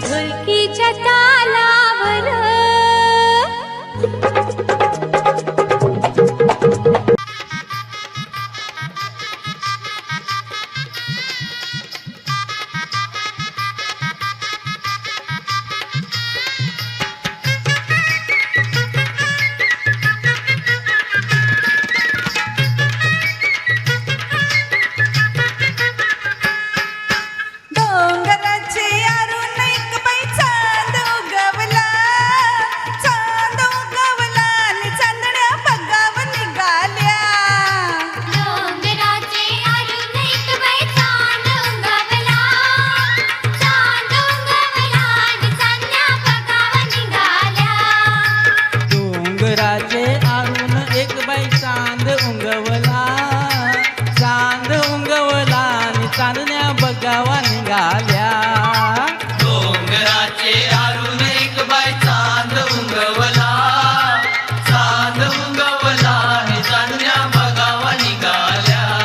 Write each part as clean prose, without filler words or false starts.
ढोलकीच्या तालावर चांदण्या बघावा निघाल्या. डोंगराचे आरून एक बाई चांद उंगवला, चांद उंगवला आणि चांदण्या बघावा निघाल्या.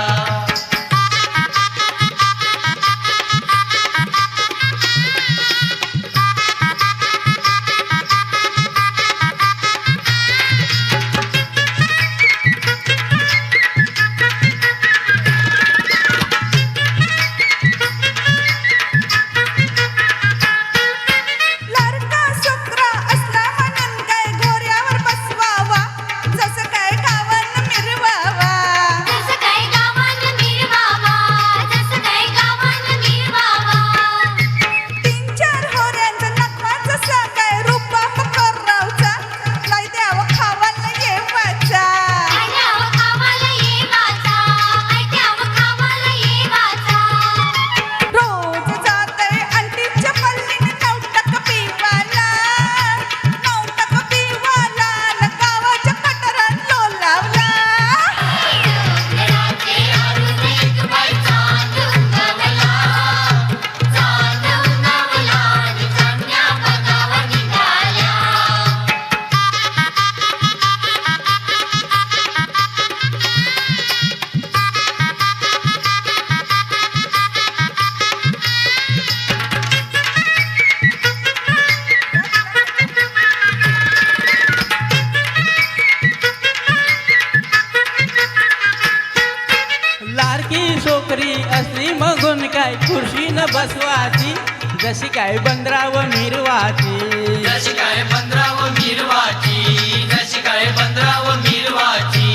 छोकरी असली मगून काय खुर्शी न बसवाची, जशी काय बंदराव मिरवाची, जशी काय बंदराव मिरवाची, जशी काय बंदराव मिरवाची.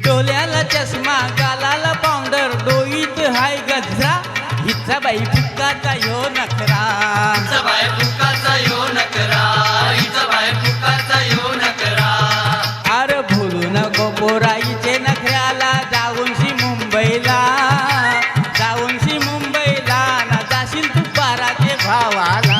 डोल्याला चष्मा गालाला पावडर, डोईत हाय गजरा, हिचा बाई फुक्काचा यो नखरा, हिचा बाई फुक्काचा यो नखरा, हिचा बाई फुक्काचा यो नखरा. अरे भुलू नको पोराईचे नखऱ्याला, जाऊनशी मुंबईला, जाऊनशी मुंबईला ना जाशील तू बाराचे भावाला.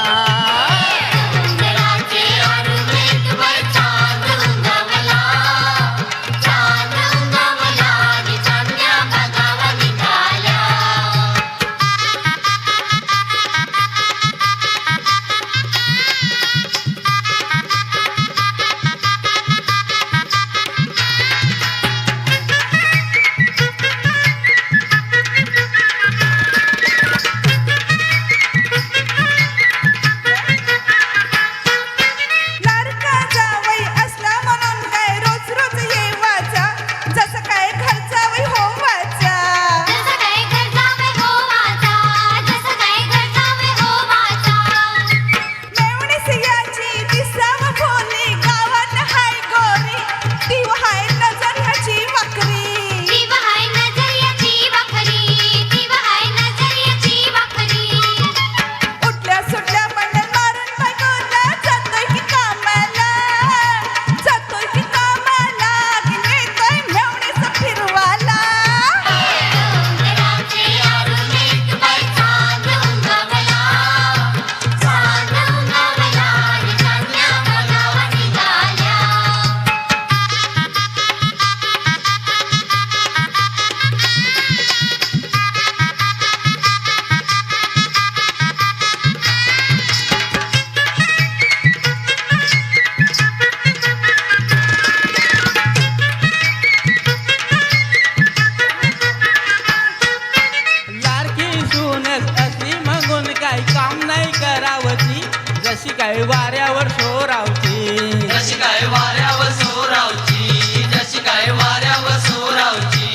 जशी काय वाऱ्यावर सोरावची जशी काय वाऱ्यावर सोरावची जशी काय वाऱ्यावर सोरावची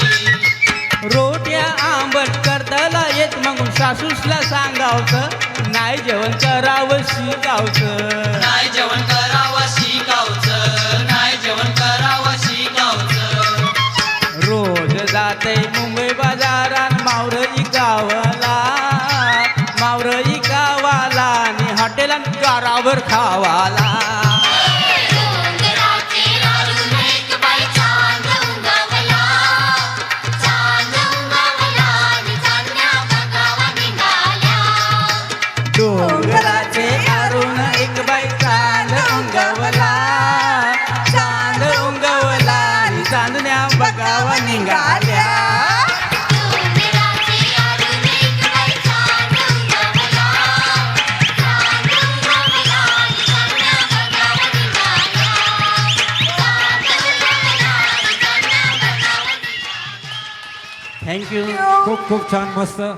रोट्या आंबट करताला येत मग सासूसला सांगावचं नाही जेवण करावं शिकावचं नाही जेवण करावं शिकावचं नाही जेवण करावं शिकावचं रोज जाते मुंबई बाजारात मावरई गावाला मावरई गावाला आणि हॉटेलात गारावर खावाला डोंगराचे लाडून एक बाई चांद उंगावला चांद उंगावला आणि चांदण्या बघावा निघाल्या डोंगराचे अरुण एक बाई चांद उंगवला चांद उंगवला आणि चांदण्या बघावा निघाल्या डोंगराचे लाडून एक बाई चांद उंगावला चांद उंगावला आणि चांदण्या बघावा निघाल्या चांद उंगावला आणि चांदण्या बघावा निघाल्या थँक्यू खूप खूप छान मस्त